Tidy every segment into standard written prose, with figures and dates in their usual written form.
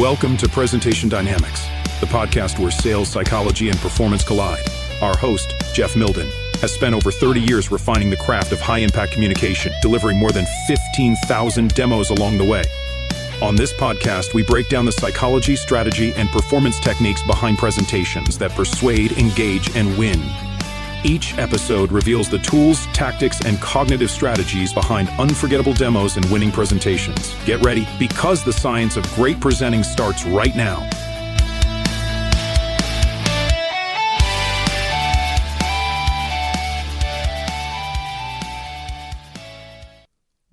Welcome to Presentation Dynamics, the podcast where sales, psychology, and performance collide. Our host, Jeff Milden, has spent over 30 years refining the craft of high-impact communication, delivering more than 15,000 demos along the way. On this podcast, we break down the psychology, strategy, and performance techniques behind presentations that persuade, engage, and win. Each episode reveals the tools, tactics, and cognitive strategies behind unforgettable demos and winning presentations. Get ready, because the science of great presenting starts right now.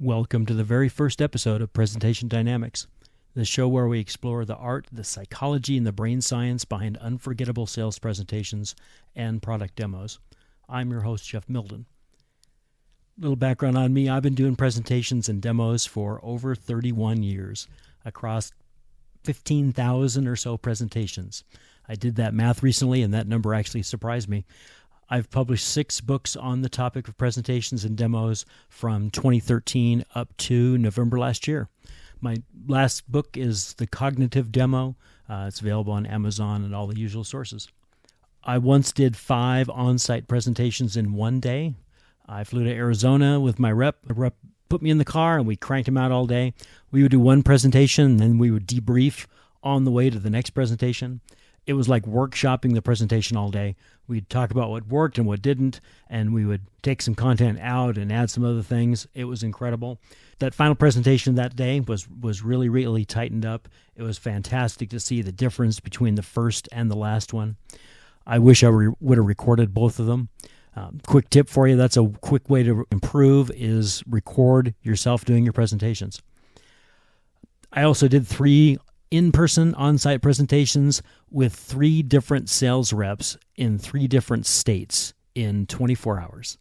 Welcome to the very first episode of Presentation Dynamics, the show where we explore the art, the psychology, and the brain science behind unforgettable sales presentations and product demos. I'm your host, Jeff Milden. Little background on me, I've been doing presentations and demos for over 31 years across 15,000 or so presentations. I did that math recently, and that number actually surprised me. I've published 6 books on the topic of presentations and demos from 2013 up to November last year. My last book is The Cognitive Demo. It's available on Amazon and all the usual sources. I once did 5 on-site presentations in one day. I flew to Arizona with my rep. The rep put me in the car and we cranked him out all day. We would do one presentation and then we would debrief on the way to the next presentation. It was like workshopping the presentation all day. We'd talk about what worked and what didn't, and we would take some content out and add some other things. It was incredible. That final presentation that day was really, really tightened up. It was fantastic to see the difference between the first and the last one. I wish I would have recorded both of them. Quick tip for you, that's a quick way to improve, is record yourself doing your presentations. I also did 3 in-person on-site presentations with 3 different sales reps in 3 different states in 24 hours.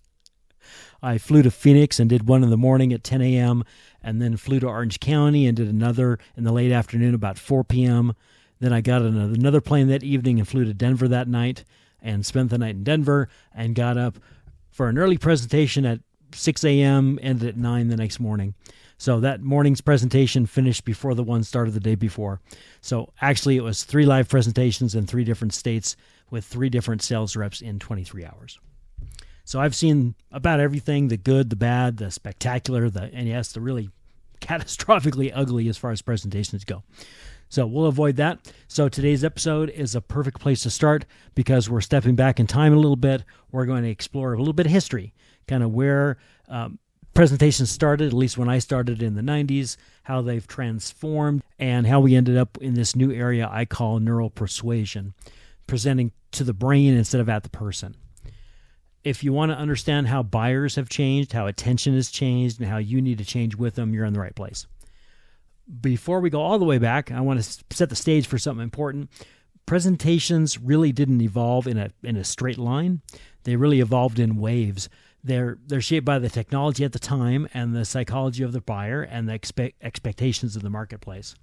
I flew to Phoenix and did one in the morning at 10 a.m. and then flew to Orange County and did another in the late afternoon about 4 p.m. Then I got another plane that evening and flew to Denver that night and spent the night in Denver and got up for an early presentation at 6 a.m., ended at 9 the next morning. So that morning's presentation finished before the one started the day before. So actually it was 3 live presentations in 3 different states with 3 different sales reps in 23 hours. So I've seen about everything, the good, the bad, the spectacular, and yes, the really catastrophically ugly as far as presentations go. So we'll avoid that. So today's episode is a perfect place to start because we're stepping back in time a little bit. We're going to explore a little bit of history, kind of where presentations started, at least when I started in the 90s, how they've transformed, and how we ended up in this new area I call neural persuasion, presenting to the brain instead of at the person. If you want to understand how buyers have changed, how attention has changed, and how you need to change with them, you're in the right place. Before we go all the way back, I want to set the stage for something important. Presentations really didn't evolve in a straight line. They really evolved in waves. They're shaped by the technology at the time and the psychology of the buyer and the expectations of the marketplace.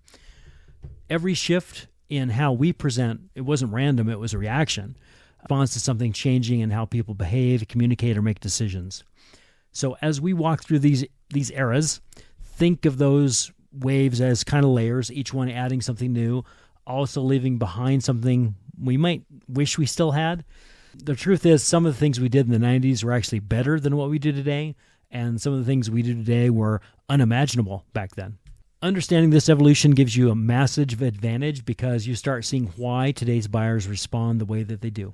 Every shift in how we present, it wasn't random, it was a reaction. Response to something changing in how people behave, communicate, or make decisions. So as we walk through these eras, think of those waves as kind of layers, each one adding something new, also leaving behind something we might wish we still had. The truth is, some of the things we did in the 90s were actually better than what we do today, and some of the things we do today were unimaginable back then. Understanding this evolution gives you a massive advantage because you start seeing why today's buyers respond the way that they do.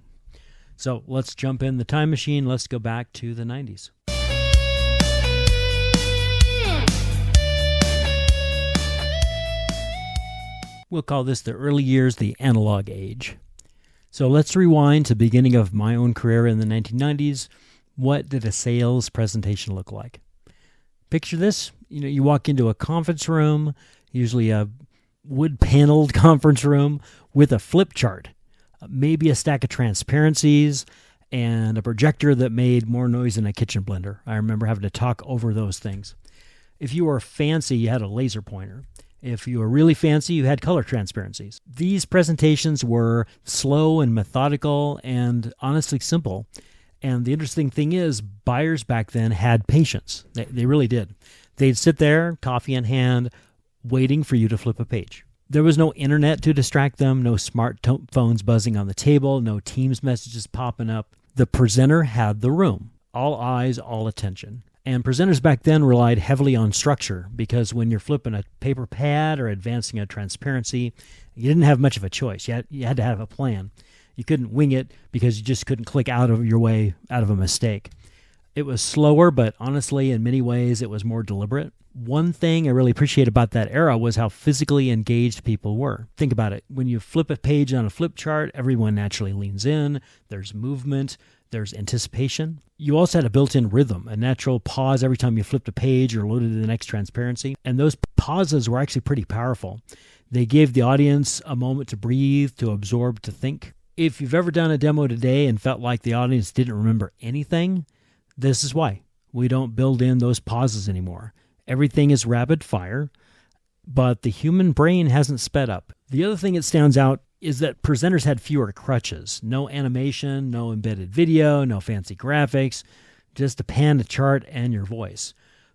So let's jump in the time machine. Let's go back to the 90s. We'll call this the early years, the analog age. So let's rewind to the beginning of my own career in the 1990s. What did a sales presentation look like? Picture this. You walk into a conference room, usually a wood-paneled conference room with a flip chart, maybe a stack of transparencies, and a projector that made more noise than a kitchen blender. I remember having to talk over those things. If you were fancy, you had a laser pointer. If you were really fancy, you had color transparencies. These presentations were slow and methodical and honestly simple. And the interesting thing is, buyers back then had patience. They really did. They'd sit there, coffee in hand, waiting for you to flip a page. There was no internet to distract them, no smartphones buzzing on the table, no Teams messages popping up. The presenter had the room. All eyes, all attention. And presenters back then relied heavily on structure because when you're flipping a paper pad or advancing a transparency, you didn't have much of a choice. You had to have a plan. You couldn't wing it because you just couldn't click out of your way out of a mistake. It was slower, but honestly, in many ways, it was more deliberate. One thing I really appreciate about that era was how physically engaged people were. Think about it. When you flip a page on a flip chart, everyone naturally leans in. There's movement. There's anticipation. You also had a built-in rhythm, a natural pause every time you flipped a page or loaded the next transparency. And those pauses were actually pretty powerful. They gave the audience a moment to breathe, to absorb, to think. If you've ever done a demo today and felt like the audience didn't remember anything, this is why. We don't build in those pauses anymore. Everything is rapid fire, but the human brain hasn't sped up. The other thing that stands out is that presenters had fewer crutches. No animation, no embedded video, no fancy graphics, just a pan, a chart, and your voice.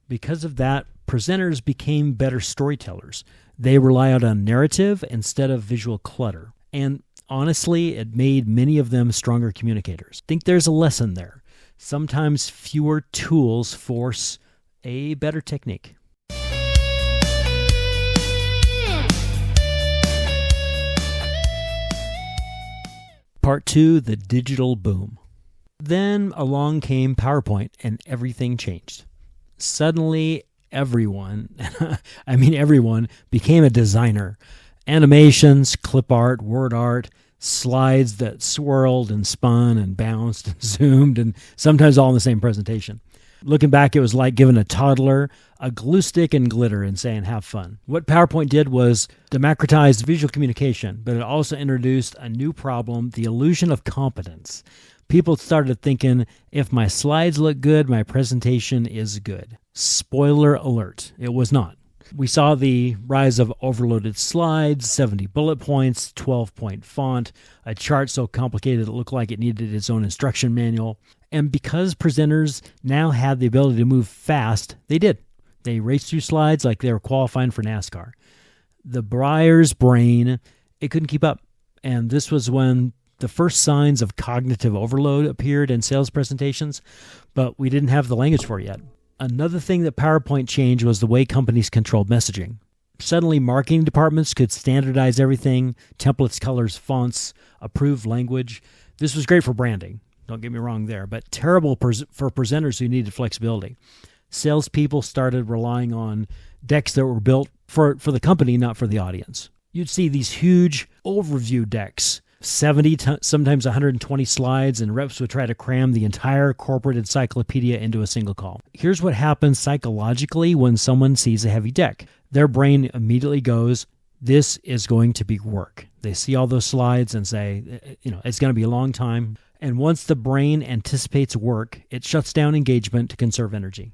Because of that, presenters became better storytellers. They relied on narrative instead of visual clutter. And honestly, it made many of them stronger communicators. I think there's a lesson there. Sometimes fewer tools force a better technique. Part 2, the digital boom. Then along came PowerPoint and everything changed. Suddenly, everyone became a designer. Animations, clip art, word art, slides that swirled and spun and bounced and zoomed, and sometimes all in the same presentation. Looking back, it was like giving a toddler a glue stick and glitter and saying, have fun. What PowerPoint did was democratize visual communication, but it also introduced a new problem, the illusion of competence. People started thinking, if my slides look good, my presentation is good. Spoiler alert, it was not. We saw the rise of overloaded slides, 70 bullet points, 12-point font, a chart so complicated it looked like it needed its own instruction manual. And because presenters now had the ability to move fast, they did. They raced through slides like they were qualifying for NASCAR. The buyer's brain, it couldn't keep up. And this was when the first signs of cognitive overload appeared in sales presentations, but we didn't have the language for it yet. Another thing that PowerPoint changed was the way companies controlled messaging. Suddenly, marketing departments could standardize everything, templates, colors, fonts, approved language. This was great for branding, don't get me wrong there, but terrible for presenters who needed flexibility. Salespeople started relying on decks that were built for the company, not for the audience. You'd see these huge overview decks, 70, sometimes 120 slides, and reps would try to cram the entire corporate encyclopedia into a single call. Here's what happens psychologically when someone sees a heavy deck. Their brain immediately goes, this is going to be work. They see all those slides and say, it's going to be a long time. And once the brain anticipates work, it shuts down engagement to conserve energy.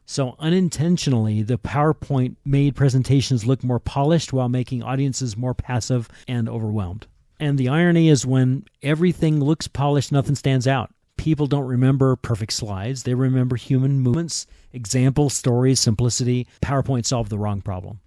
So unintentionally, the PowerPoint made presentations look more polished while making audiences more passive and overwhelmed. And the irony is when everything looks polished, nothing stands out. People don't remember perfect slides. They remember human movements, examples, stories, simplicity. PowerPoint solved the wrong problem.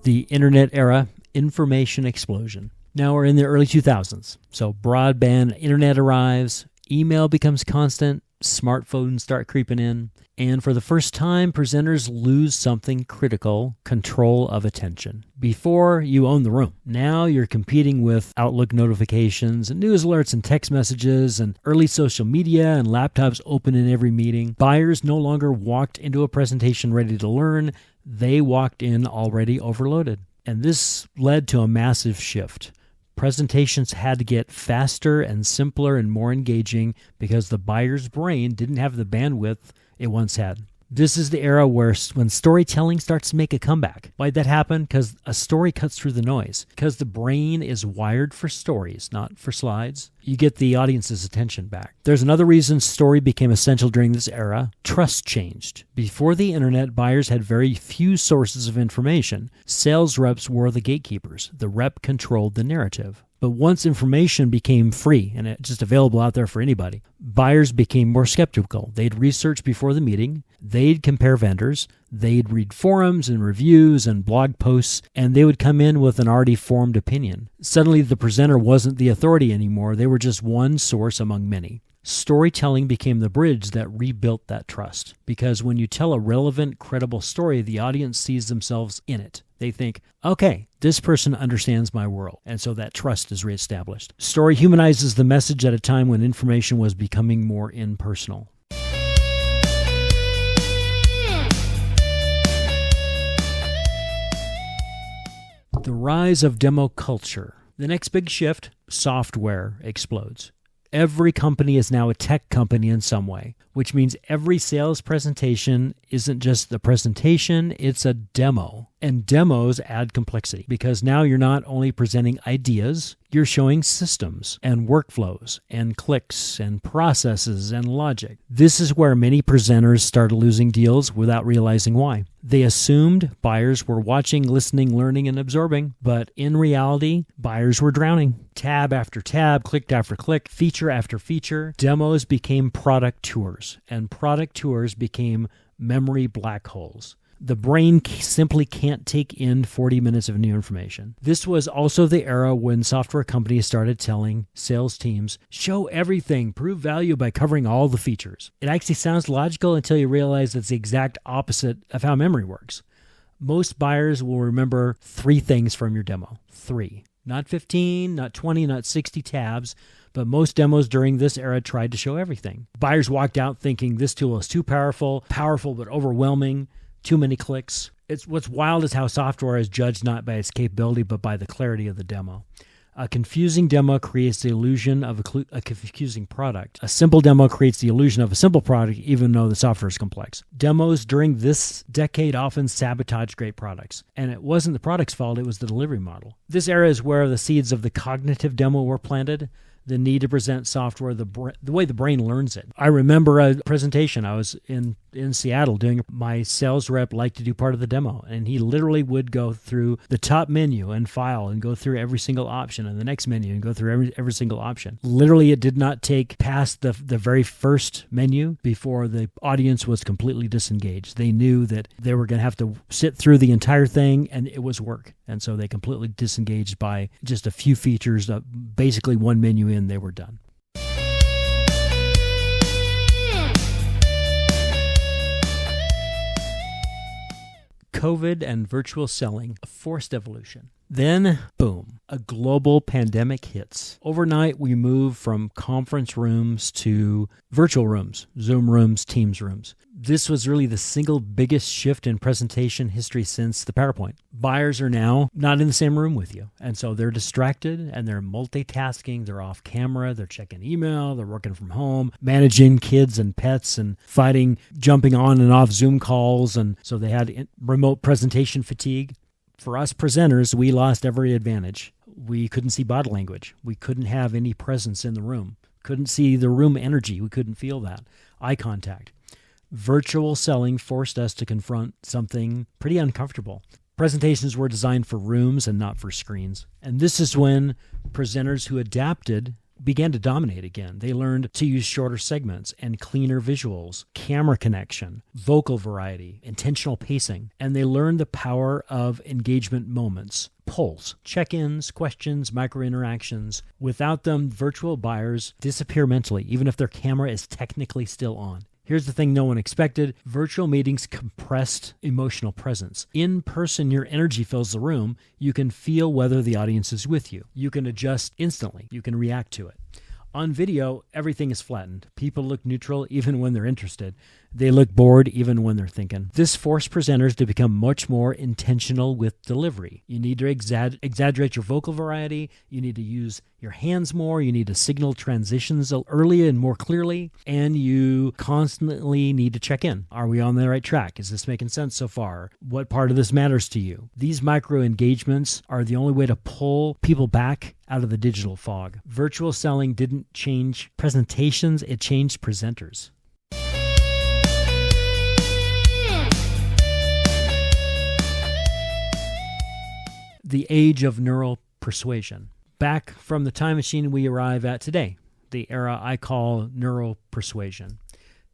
The internet era, information explosion. Now we're in the early 2000s. So broadband internet arrives, email becomes constant, smartphones start creeping in, and for the first time, presenters lose something critical, control of attention. Before, you own the room. Now you're competing with Outlook notifications and news alerts and text messages and early social media and laptops open in every meeting. Buyers no longer walked into a presentation ready to learn. They walked in already overloaded. And this led to a massive shift. Presentations had to get faster and simpler and more engaging because the buyer's brain didn't have the bandwidth it once had. This is the era when storytelling starts to make a comeback. Why'd that happen? Because a story cuts through the noise. Because the brain is wired for stories, not for slides. You get the audience's attention back. There's another reason story became essential during this era. Trust changed. Before the internet, buyers had very few sources of information. Sales reps were the gatekeepers. The rep controlled the narrative. But once information became free and it just available out there for anybody, buyers became more skeptical. They'd research before the meeting, they'd compare vendors, they'd read forums and reviews and blog posts, and they would come in with an already formed opinion. Suddenly, the presenter wasn't the authority anymore. They were just one source among many. Storytelling became the bridge that rebuilt that trust. Because when you tell a relevant, credible story, the audience sees themselves in it. They think, okay, this person understands my world. And so that trust is reestablished. Story humanizes the message at a time when information was becoming more impersonal. The rise of demo culture. The next big shift, software explodes. Every company is now a tech company in some way, which means every sales presentation isn't just the presentation, it's a demo. And demos add complexity because now you're not only presenting ideas, you're showing systems and workflows and clicks and processes and logic. This is where many presenters started losing deals without realizing why. They assumed buyers were watching, listening, learning, and absorbing, but in reality, buyers were drowning. Tab after tab, click after click, feature after feature, demos became product tours, and product tours became memory black holes. The brain simply can't take in 40 minutes of new information. This was also the era when software companies started telling sales teams, show everything, prove value by covering all the features. It actually sounds logical until you realize it's the exact opposite of how memory works. Most buyers will remember 3 things from your demo. 3. Not 15, not 20, not 60 tabs, but most demos during this era tried to show everything. Buyers walked out thinking this tool is too powerful but overwhelming. Too many clicks. What's wild is how software is judged not by its capability, but by the clarity of the demo. A confusing demo creates the illusion of a confusing product. A simple demo creates the illusion of a simple product, even though the software is complex. Demos during this decade often sabotage great products. And it wasn't the product's fault, it was the delivery model. This era is where the seeds of the cognitive demo were planted. The need to present software the way the brain learns it. I remember a presentation. I was in Seattle doing my sales rep liked to do part of the demo, and he literally would go through the top menu and file and go through every single option and the next menu and go through every single option. Literally, it did not take past the very first menu before the audience was completely disengaged. They knew that they were going to have to sit through the entire thing, and it was work. And so they completely disengaged by just a few features, basically one menu in, they were done. COVID and virtual selling, a forced evolution. Then, boom, a global pandemic hits. Overnight, we move from conference rooms to virtual rooms, Zoom rooms, Teams rooms. This was really the single biggest shift in presentation history since the PowerPoint. Buyers are now not in the same room with you, and so they're distracted and they're multitasking, they're off camera, they're checking email, they're working from home, managing kids and pets and jumping on and off Zoom calls, and so they had remote presentation fatigue. For us presenters, we lost every advantage. We couldn't see body language. We couldn't have any presence in the room. Couldn't see the room energy. We couldn't feel that. Eye contact. Virtual selling forced us to confront something pretty uncomfortable. Presentations were designed for rooms and not for screens. And this is when presenters who adapted began to dominate again. They learned to use shorter segments and cleaner visuals, camera connection, vocal variety, intentional pacing, and they learned the power of engagement moments, polls, check-ins, questions, micro-interactions. Without them, virtual buyers disappear mentally, even if their camera is technically still on. Here's the thing no one expected. Virtual meetings compressed emotional presence. In person, your energy fills the room. You can feel whether the audience is with you. You can adjust instantly. You can react to it. On video, everything is flattened. People look neutral even when they're interested. They look bored even when they're thinking. This forced presenters to become much more intentional with delivery. You need to exaggerate your vocal variety. You need to use your hands more. You need to signal transitions early and more clearly. And you constantly need to check in. Are we on the right track? Is this making sense so far? What part of this matters to you? These micro engagements are the only way to pull people back out of the digital fog. Virtual selling didn't change presentations, it changed presenters. The age of neural persuasion. back from the time machine, we arrive at today, the era I call neuropersuasion.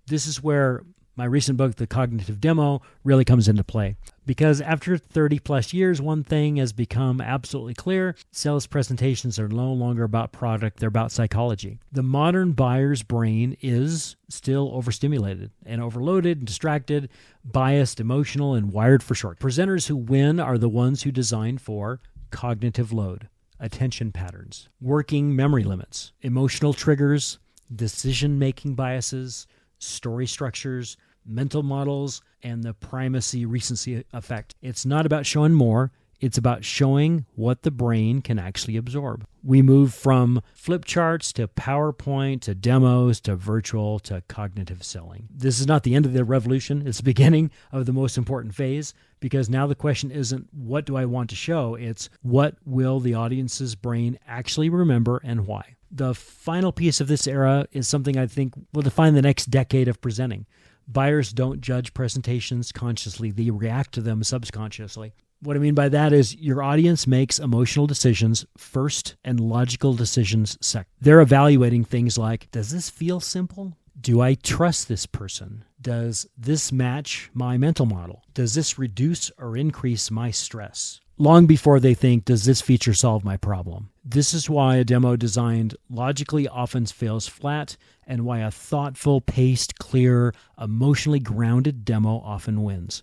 This is where my recent book, The Cognitive Demo, really comes into play. Because after 30 plus years, one thing has become absolutely clear. Sales presentations are no longer about product, they're about psychology. The modern buyer's brain is still overstimulated and overloaded and distracted, biased, emotional, and wired for short. Presenters who win are the ones who design for cognitive load, attention patterns, working memory limits, emotional triggers, decision-making biases, story structures, mental models, and the primacy-recency effect. It's not about showing more. It's about showing what the brain can actually absorb. We move from flip charts to PowerPoint to demos to virtual to cognitive selling. This is not the end of the revolution. It's the beginning of the most important phase, because now the question isn't what do I want to show? It's what will the audience's brain actually remember and why? The final piece of this era is something I think will define the next decade of presenting. Buyers don't judge presentations consciously. They react to them subconsciously. What I mean by that is your audience makes emotional decisions first and logical decisions second. They're evaluating things like, does this feel simple? Do I trust this person? Does this match my mental model? Does this reduce or increase my stress? Long before they think, does this feature solve my problem? This is why a demo designed logically often fails flat, and why a thoughtful, paced, clear, emotionally grounded demo often wins,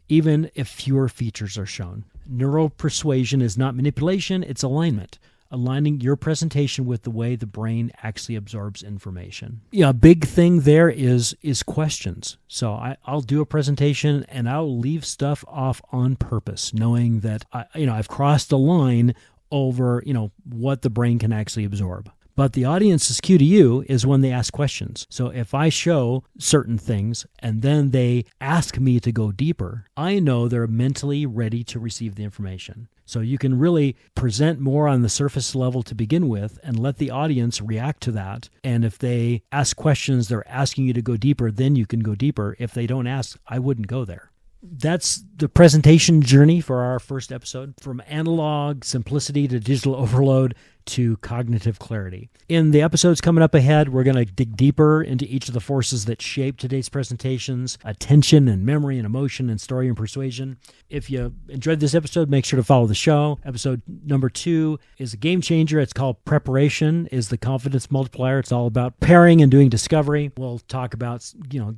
even if fewer features are shown. Neural persuasion is not manipulation, it's alignment. Aligning your presentation with the way the brain actually absorbs information. Yeah, a big thing there is questions. So I'll do a presentation and I'll leave stuff off on purpose, knowing that I've crossed a line over what the brain can actually absorb. But the audience's cue to you is when they ask questions. So if I show certain things and then they ask me to go deeper, I know they're mentally ready to receive the information. So you can really present more on the surface level to begin with and let the audience react to that. And if they ask questions, they're asking you to go deeper, then you can go deeper. If they don't ask, I wouldn't go there. That's the presentation journey for our first episode, from analog simplicity to digital overload to cognitive clarity. In the episodes coming up ahead, we're going to dig deeper into each of the forces that shape today's presentations: attention and memory and emotion and story and persuasion. If you enjoyed this episode, make sure to follow the show. Episode number 2 is a game changer. It's called Preparation is the Confidence Multiplier. It's all about pairing and doing discovery. We'll talk about,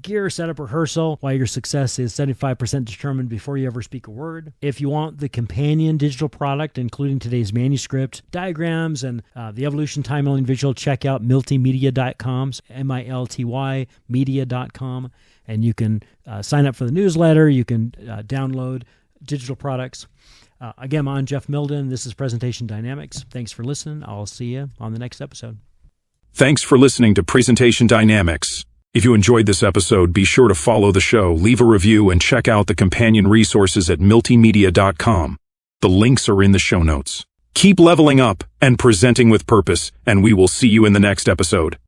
gear, setup, rehearsal, why your success is 75% determined before you ever speak a word. If you want the companion digital product, including today's manuscript, diagrams, and the evolution timeline visual, check out miltymedia.com, MILTY media.com, and you can sign up for the newsletter. You can download digital products. Again, I'm Jeff Milden. This is Presentation Dynamics. Thanks for listening. I'll see you on the next episode. Thanks for listening to Presentation Dynamics. If you enjoyed this episode, be sure to follow the show, leave a review, and check out the companion resources at miltymedia.com. The links are in the show notes. Keep leveling up and presenting with purpose, and we will see you in the next episode.